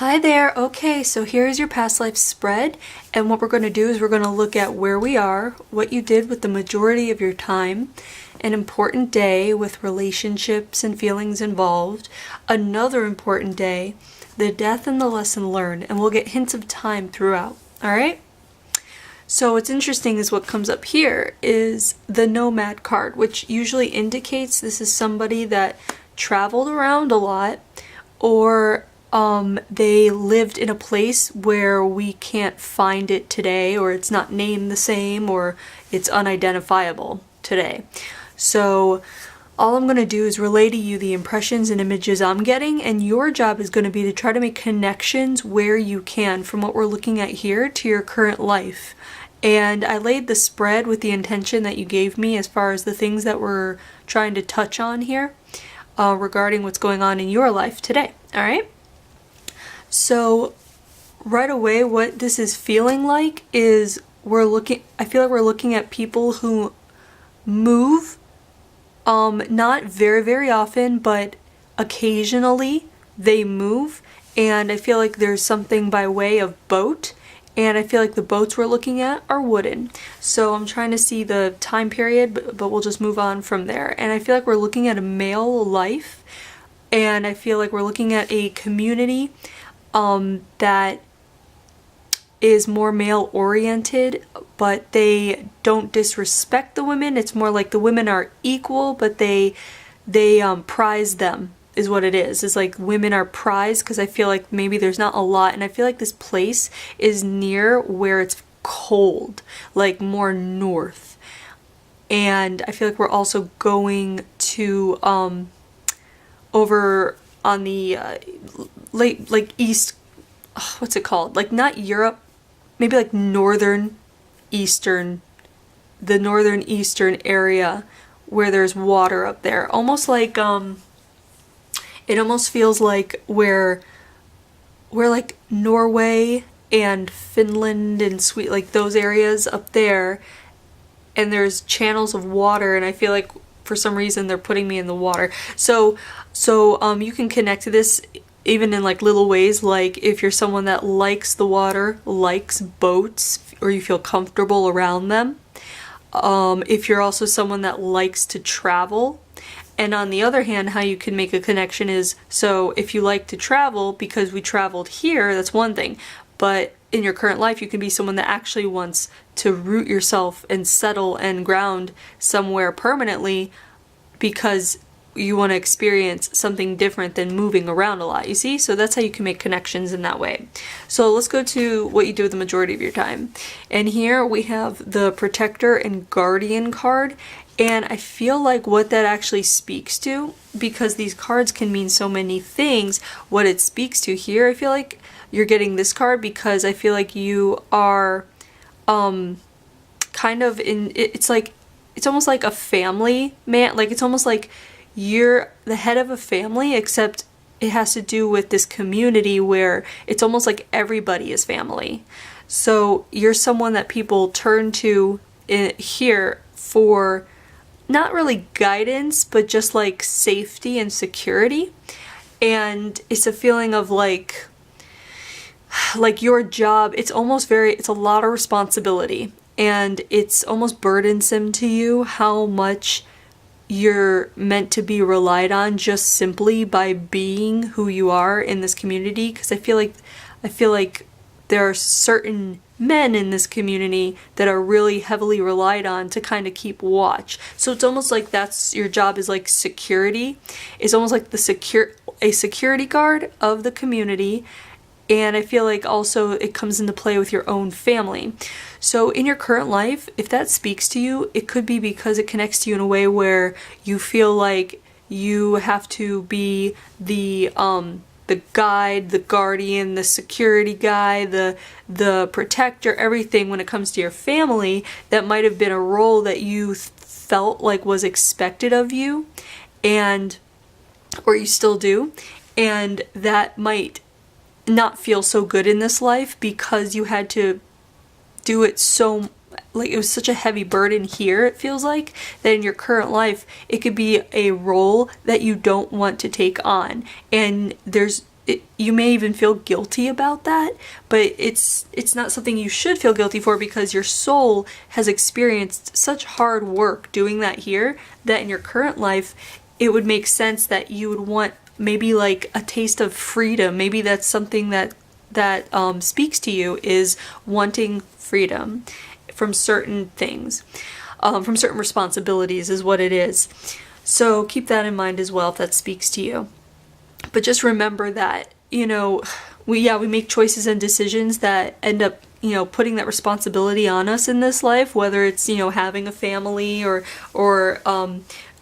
Hi there. Okay, so here's your past life spread, and what we're going to do is we're going to look at where we are, what you did with the majority of your time, an important day with relationships and feelings involved, another important day, the death and the lesson learned, and we'll get hints of time throughout. All right? So what's interesting is what comes up here is the nomad card, which usually indicates this is somebody that traveled around a lot, or they lived in a place where we can't find it today, or it's not named the same, or it's unidentifiable today. So all I'm going to do is relay to you the impressions and images I'm getting, and your job is going to be to try to make connections where you can from what we're looking at here to your current life. And I laid the spread with the intention that you gave me as far as the things that we're trying to touch on here regarding what's going on in your life today. All right? So right away, what this is feeling like is I feel like we're looking at people who move, not very, very often, but occasionally they move. And I feel like there's something by way of boat. And I feel like the boats we're looking at are wooden. So I'm trying to see the time period, but we'll just move on from there. And I feel like we're looking at a male life. And I feel like we're looking at a community that is more male oriented, but they don't disrespect the women. It's more like the women are equal, but they prize them is what it is. It's like women are prized because I feel like maybe there's not a lot, and I feel like this place is near where it's cold, like more north. And I feel like we're also going to over on the like east, what's it called? Like not Europe, maybe like the northern eastern area where there's water up there. Almost like it almost feels like where like Norway and Finland and Sweden, like those areas up there, and there's channels of water, and I feel like for some reason they're putting me in the water. So you can connect to this even in like little ways, like if you're someone that likes the water, likes boats, or you feel comfortable around them. If you're also someone that likes to travel. And on the other hand, how you can make a connection is, so if you like to travel because we traveled here, that's one thing. But in your current life, you can be someone that actually wants to root yourself and settle and ground somewhere permanently because you want to experience something different than moving around a lot, you see? So that's how you can make connections in that way. So let's go to what you do with the majority of your time. And here we have the Protector and Guardian card. And I feel like what that actually speaks to, because these cards can mean so many things, what it speaks to here, I feel like you're getting this card because I feel like you are kind of in, it's almost like a family man, like it's almost like you're the head of a family, except it has to do with this community where it's almost like everybody is family. So you're someone that people turn to here for not really guidance, but just like safety and security. And it's a feeling of like your job, it's a lot of responsibility, and it's almost burdensome to you how much you're meant to be relied on just simply by being who you are in this community. Because I feel like there are certain men in this community that are really heavily relied on to kind of keep watch. So it's almost like that's your job, is like security. It's almost like a security guard of the community. And I feel like also it comes into play with your own family. So in your current life, if that speaks to you, it could be because it connects to you in a way where you feel like you have to be the guide, the guardian, the security guy, the protector, everything when it comes to your family. That might have been a role that you felt like was expected of you, or you still do, and that might not feel so good in this life because you had to do it so, like it was such a heavy burden here, it feels like, that in your current life it could be a role that you don't want to take on. And there's you may even feel guilty about that, but it's not something you should feel guilty for, because your soul has experienced such hard work doing that here, that in your current life it would make sense that you would want maybe like a taste of freedom. Maybe that's something that speaks to you, is wanting freedom from certain things, from certain responsibilities is what it is. So keep that in mind as well if that speaks to you. But just remember that, we make choices and decisions that end up, putting that responsibility on us in this life, whether it's, having a family or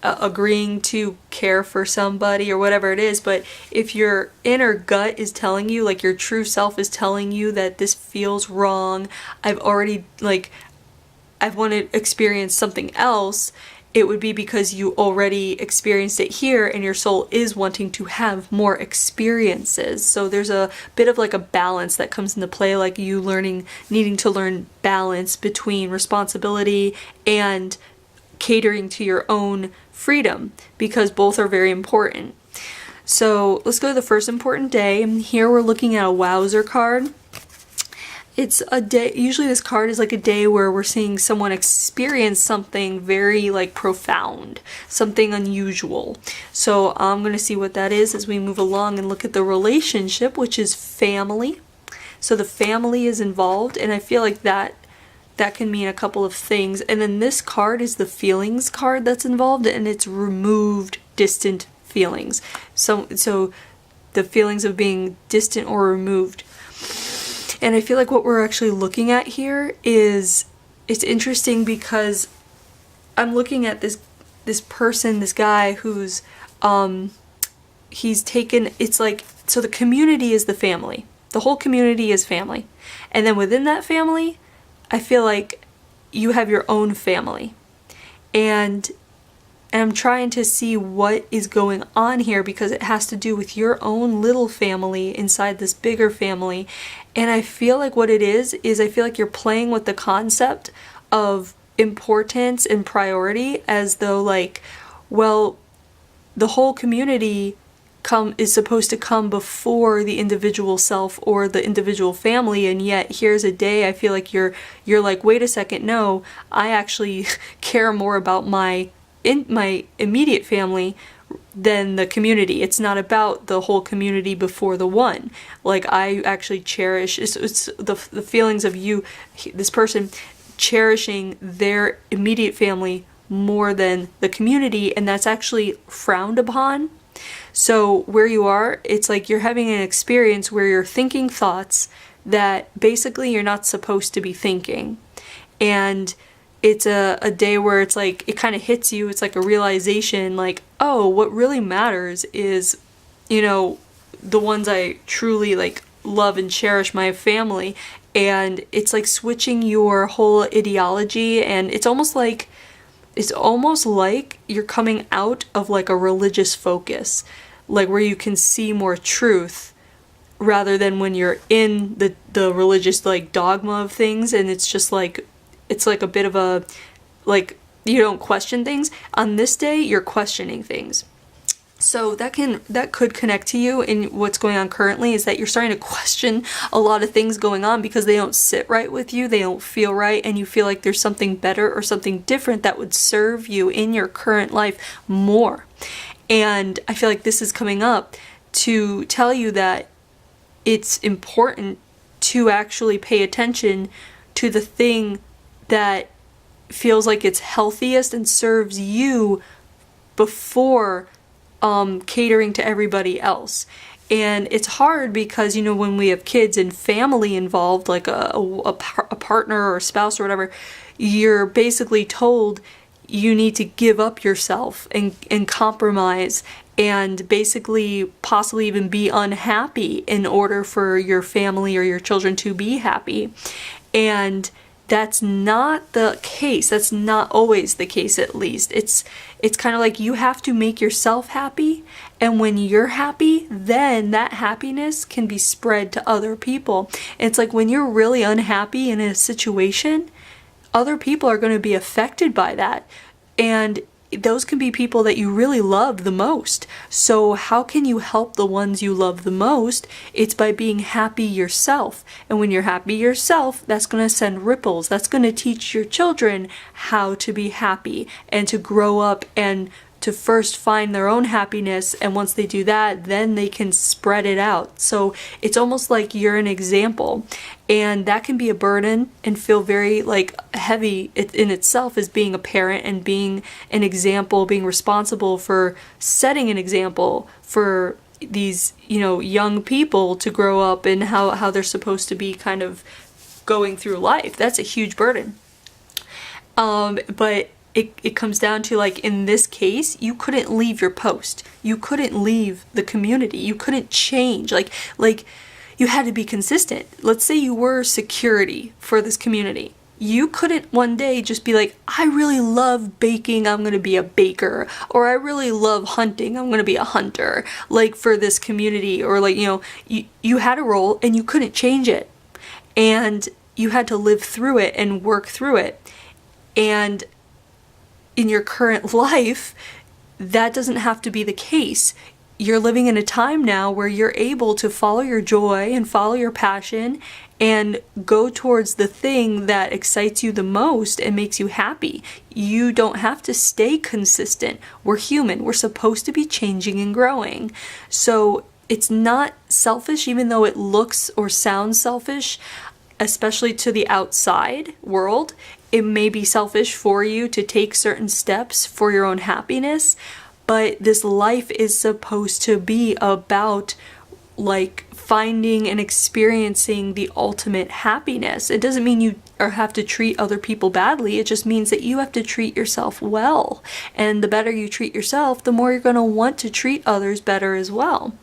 agreeing to care for somebody or whatever it is. But if your inner gut is telling you, like your true self is telling you that this feels wrong, I want to experience something else, it would be because you already experienced it here and your soul is wanting to have more experiences. So there's a bit of like a balance that comes into play, like you needing to learn balance between responsibility and catering to your own freedom, because both are very important. So let's go to the first important day. And here we're looking at a Wowzer card. It's a day, usually this card is like a day where we're seeing someone experience something very like profound, something unusual. So I'm going to see what that is as we move along and look at the relationship, which is family. So the family is involved, and I feel like that can mean a couple of things. And then this card is the feelings card that's involved, and it's removed, distant feelings. So the feelings of being distant or removed. And I feel like what we're actually looking at here is, it's interesting because I'm looking at this person, this guy who's, he's taken, it's like, so the community is the family. The whole community is family. And then within that family, I feel like you have your own family. And I'm trying to see what is going on here, because it has to do with your own little family inside this bigger family. And I feel like what it is I feel like you're playing with the concept of importance and priority, as though like, well, the whole community is supposed to come before the individual self or the individual family, and yet here's a day I feel like you're like, wait a second, no, I actually care more about my immediate family than the community. It's not about the whole community before the one. Like, I actually cherish, it's the feelings of this person cherishing their immediate family more than the community, and that's actually frowned upon. So where you are, it's like you're having an experience where you're thinking thoughts that basically you're not supposed to be thinking. And it's a day where it's like, it kind of hits you, it's like a realization, like, oh, what really matters is, the ones I truly like love and cherish, my family. And it's like switching your whole ideology, and it's almost like you're coming out of like a religious focus, like where you can see more truth, rather than when you're in the religious like dogma of things, and it's just like, it's like a bit of a, like, you don't question things. On this day, you're questioning things. So that could connect to you in what's going on currently, is that you're starting to question a lot of things going on because they don't sit right with you, they don't feel right, and you feel like there's something better or something different that would serve you in your current life more. And I feel like this is coming up to tell you that it's important to actually pay attention to the thing that feels like it's healthiest and serves you before catering to everybody else. And it's hard because, when we have kids and family involved, like a partner or a spouse or whatever, you're basically told you need to give up yourself and compromise and basically possibly even be unhappy in order for your family or your children to be happy. And that's not the case. That's not always the case, at least. It's kind of like you have to make yourself happy, and when you're happy, then that happiness can be spread to other people. And it's like when you're really unhappy in a situation, other people are going to be affected by that. And those can be people that you really love the most. So how can you help the ones you love the most? It's by being happy yourself. And when you're happy yourself, that's going to send ripples. That's going to teach your children how to be happy and to grow up and to first find their own happiness, and once they do that, then they can spread it out. So it's almost like you're an example, and that can be a burden and feel very like heavy in itself as being a parent and being an example, being responsible for setting an example for these, you know, young people to grow up and how they're supposed to be kind of going through life. That's a huge burden. But it comes down to, like, in this case, you couldn't leave your post. You couldn't leave the community. You couldn't change. Like you had to be consistent. Let's say you were security for this community. You couldn't one day just be like, I really love baking, I'm going to be a baker. Or I really love hunting, I'm going to be a hunter. Like, for this community. Or, like, you know, you had a role and you couldn't change it. And you had to live through it and work through it. And in your current life, that doesn't have to be the case. You're living in a time now where you're able to follow your joy and follow your passion and go towards the thing that excites you the most and makes you happy. You don't have to stay consistent. We're human. We're supposed to be changing and growing. So it's not selfish, even though it looks or sounds selfish, especially to the outside world. It may be selfish for you to take certain steps for your own happiness, but this life is supposed to be about, like, finding and experiencing the ultimate happiness. It doesn't mean you have to treat other people badly. It just means that you have to treat yourself well. And the better you treat yourself, the more you're going to want to treat others better as well.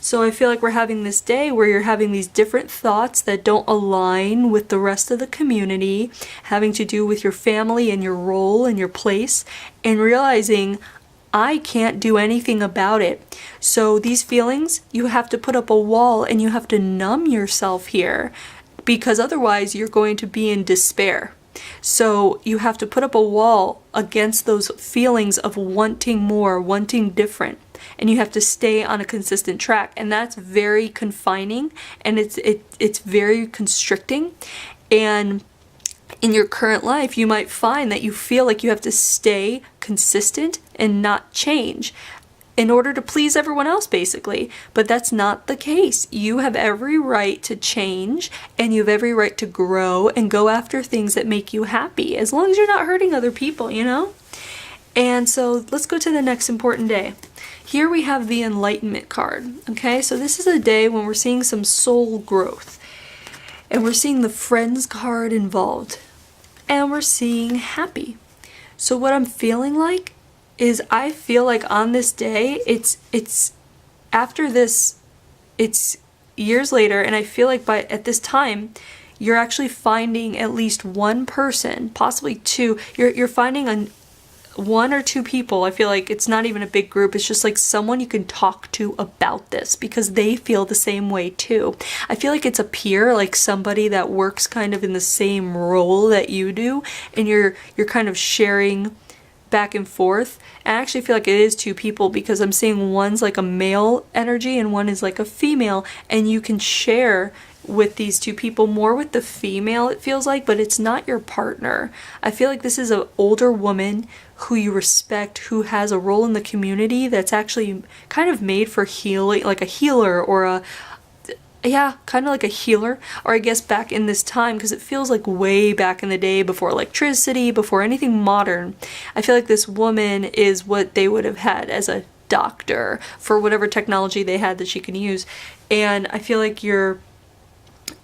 So I feel like we're having this day where you're having these different thoughts that don't align with the rest of the community, having to do with your family and your role and your place, and realizing, I can't do anything about it. So these feelings, you have to put up a wall and you have to numb yourself here, because otherwise you're going to be in despair. So you have to put up a wall against those feelings of wanting more, wanting different. And you have to stay on a consistent track, and that's very confining, and it's very constricting. And in your current life, you might find that you feel like you have to stay consistent and not change in order to please everyone else, basically. But that's not the case. You have every right to change, and you have every right to grow and go after things that make you happy, as long as you're not hurting other people, you know? And so let's go to the next important day. Here we have the Enlightenment card. Okay, so this is a day when we're seeing some soul growth. And we're seeing the Friends card involved. And we're seeing happy. So what I'm feeling like is, I feel like on this day, it's after this, it's years later, and I feel like at this time, you're actually finding at least one person, possibly two. You're finding one or two people. I feel like it's not even a big group. It's just like someone you can talk to about this, because they feel the same way too. I feel like it's a peer, like somebody that works kind of in the same role that you do, and you're kind of sharing back and forth. And I actually feel like it is two people, because I'm seeing one's like a male energy and one is like a female, and you can share with these two people, more with the female, it feels like, but it's not your partner. I feel like this is an older woman who you respect, who has a role in the community that's actually kind of made for healing, like a healer, or kind of like a healer, or I guess back in this time, because it feels like way back in the day, before electricity, before anything modern. I feel like this woman is what they would have had as a doctor for whatever technology they had that she can use. And I feel like you're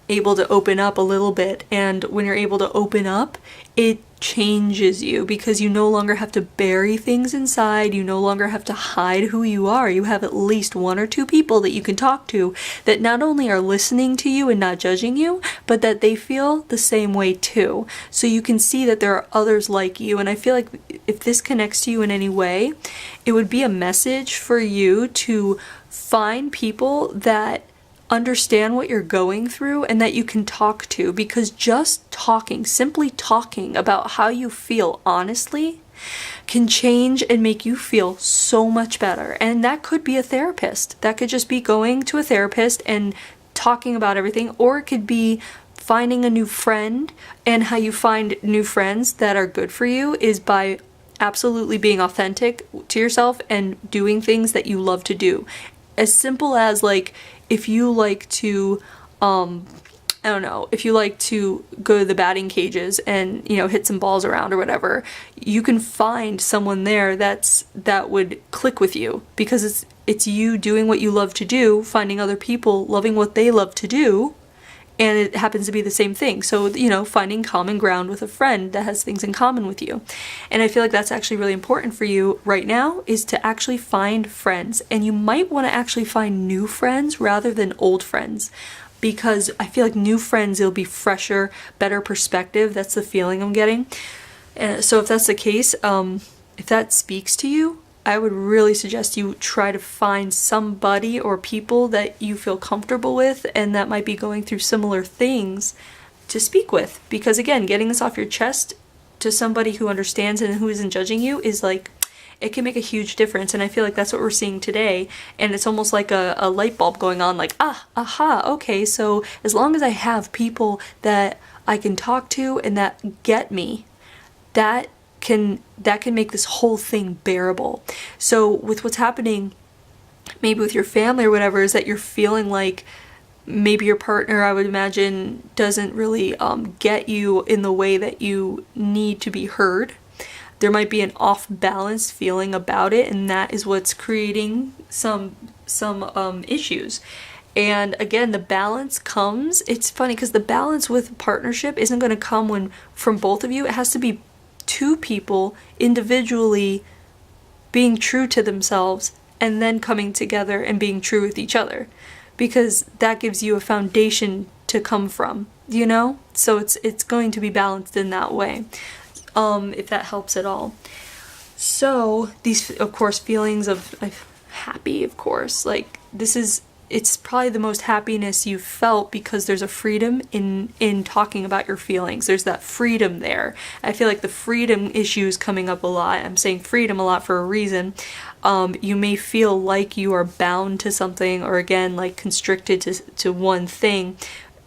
able to open up a little bit, and when you're able to open up, it changes you, because you no longer have to bury things inside. You no longer have to hide who you are. You have at least one or two people that you can talk to that not only are listening to you and not judging you, but that they feel the same way too. So you can see that there are others like you. And I feel like if this connects to you in any way, it would be a message for you to find people that understand what you're going through and that you can talk to, because just talking, simply talking about how you feel honestly, can change and make you feel so much better. And that could be a therapist. That could just be going to a therapist and talking about everything, or it could be finding a new friend. And how you find new friends that are good for you is by absolutely being authentic to yourself and doing things that you love to do. As simple as, like, if you like to I don't know, if you like to go to the batting cages and, hit some balls around or whatever, you can find someone there that would click with you, because it's you doing what you love to do, finding other people loving what they love to do, and it happens to be the same thing. So, finding common ground with a friend that has things in common with you. And I feel like that's actually really important for you right now, is to actually find friends. And you might want to actually find new friends rather than old friends, because I feel like new friends, it'll be fresher, better perspective. That's the feeling I'm getting. And so if that's the case, if that speaks to you, I would really suggest you try to find somebody or people that you feel comfortable with and that might be going through similar things to speak with. Because again, getting this off your chest to somebody who understands and who isn't judging you is like, it can make a huge difference. And I feel like that's what we're seeing today. And it's almost like a light bulb going on, like, okay, so as long as I have people that I can talk to and that get me, that can make this whole thing bearable. So with what's happening, maybe with your family or whatever, is that you're feeling like maybe your partner, I would imagine, doesn't really get you in the way that you need to be heard. There might be an off-balance feeling about it, and that is what's creating some issues. And again, the balance comes, it's funny because the balance with partnership isn't going to come from both of you. It has to be two people individually being true to themselves and then coming together and being true with each other, because that gives you a foundation to come from, So it's going to be balanced in that way. If that helps at all. So these, of course, feelings of happy, of course, like it's probably the most happiness you've felt, because there's a freedom in talking about your feelings. There's that freedom there. I feel like the freedom issue is coming up a lot. I'm saying freedom a lot for a reason. You may feel like you are bound to something, or again, like constricted to one thing,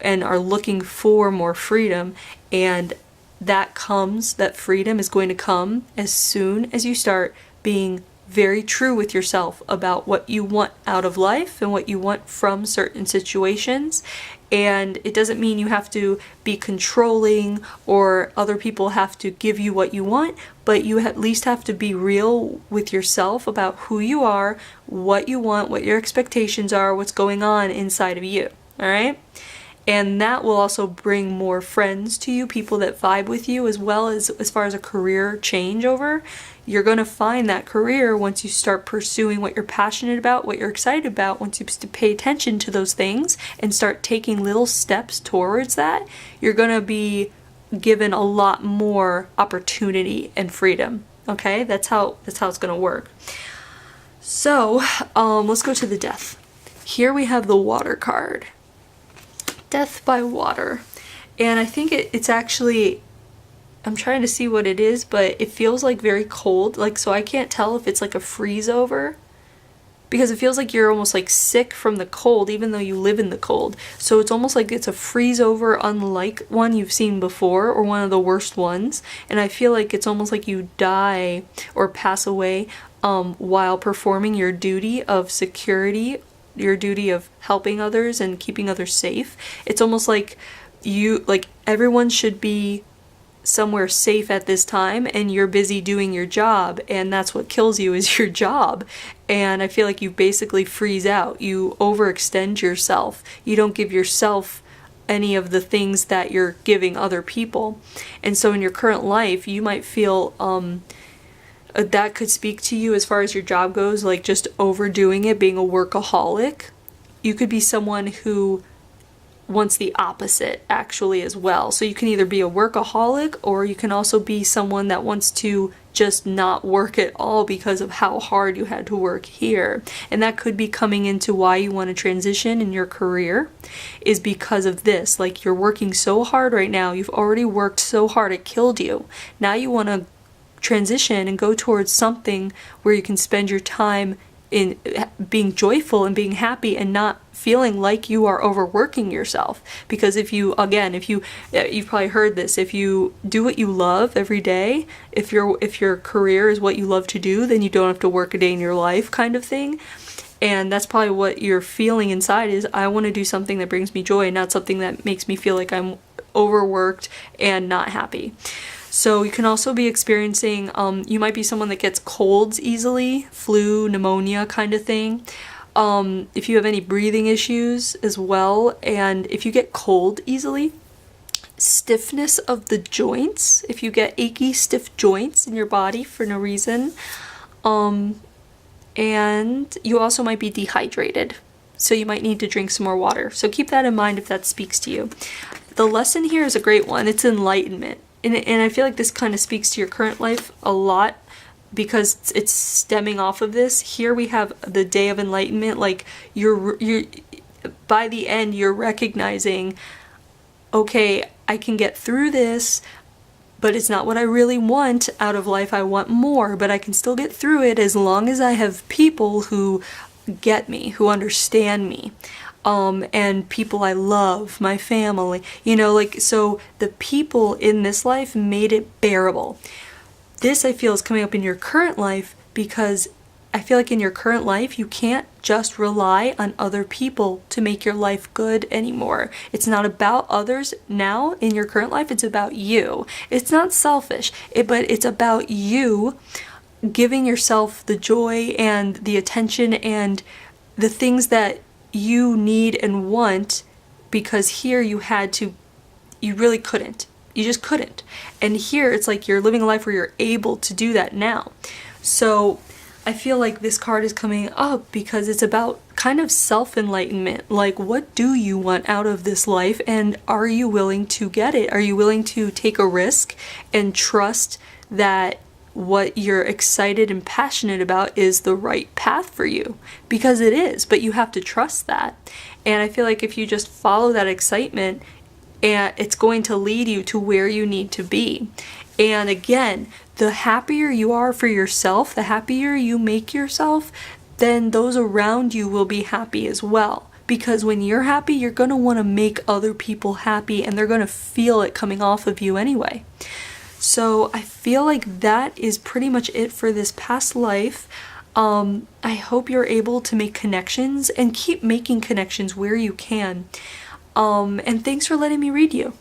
and are looking for more freedom. And that freedom is going to come as soon as you start being very true with yourself about what you want out of life and what you want from certain situations. And it doesn't mean you have to be controlling or other people have to give you what you want, but you at least have to be real with yourself about who you are, what you want, what your expectations are, what's going on inside of you. All right? And that will also bring more friends to you, people that vibe with you, as well as far as a career changeover. You're going to find that career once you start pursuing what you're passionate about, what you're excited about. Once you pay attention to those things and start taking little steps towards that, you're going to be given a lot more opportunity and freedom. Okay? That's how it's going to work. So, let's go to the death. Here we have the water card. Death by water. And I think it's actually, I'm trying to see what it is, but it feels like very cold. Like, so I can't tell if it's like a freeze over, because it feels like you're almost like sick from the cold, even though you live in the cold. So it's almost like it's a freeze over, unlike one you've seen before, or one of the worst ones. And I feel like it's almost like you die or pass away while performing your duty of security, your duty of helping others and keeping others safe. It's almost like everyone should be somewhere safe at this time, and you're busy doing your job, and that's what kills you, is your job. And I feel like you basically freeze out. You overextend yourself. You don't give yourself any of the things that you're giving other people. And so in your current life, you might feel that could speak to you as far as your job goes, like just overdoing it, being a workaholic. You could be someone who wants the opposite actually as well. So you can either be a workaholic, or you can also be someone that wants to just not work at all because of how hard you had to work here. And that could be coming into why you want to transition in your career, is because of this. Like, you're working so hard right now, you've already worked so hard it killed you. Now you want to transition and go towards something where you can spend your time in being joyful and being happy and not feeling like you are overworking yourself. Because if you, again, you've probably heard this, if you do what you love every day, if your career is what you love to do, then you don't have to work a day in your life, kind of thing. And that's probably what you're feeling inside, is I want to do something that brings me joy, not something that makes me feel like I'm overworked and not happy. So you can also be experiencing, you might be someone that gets colds easily, flu, pneumonia kind of thing. If you have any breathing issues as well, and if you get cold easily, stiffness of the joints, if you get achy, stiff joints in your body for no reason, and you also might be dehydrated. So you might need to drink some more water. So keep that in mind if that speaks to you. The lesson here is a great one. It's enlightenment. And I feel like this kind of speaks to your current life a lot, because it's stemming off of this. Here we have the day of enlightenment. Like, you're by the end, you're recognizing, okay, I can get through this, but it's not what I really want out of life. I want more, but I can still get through it as long as I have people who get me, who understand me. And people I love, my family, so the people in this life made it bearable. This, I feel, is coming up in your current life, because I feel like in your current life, you can't just rely on other people to make your life good anymore. It's not about others now in your current life, it's about you. It's not selfish, but it's about you giving yourself the joy and the attention and the things that you need and want, because here you really couldn't. You just couldn't. And here it's like you're living a life where you're able to do that now. So I feel like this card is coming up because it's about kind of self-enlightenment. Like, what do you want out of this life, and are you willing to get it? Are you willing to take a risk and trust that what you're excited and passionate about is the right path for you? Because it is, but you have to trust that. And I feel like if you just follow that excitement, and it's going to lead you to where you need to be. And again, the happier you are for yourself, the happier you make yourself, then those around you will be happy as well. Because when you're happy, you're going to want to make other people happy, and they're going to feel it coming off of you anyway. So I feel like that is pretty much it for this past life. I hope you're able to make connections and keep making connections where you can. And thanks for letting me read you.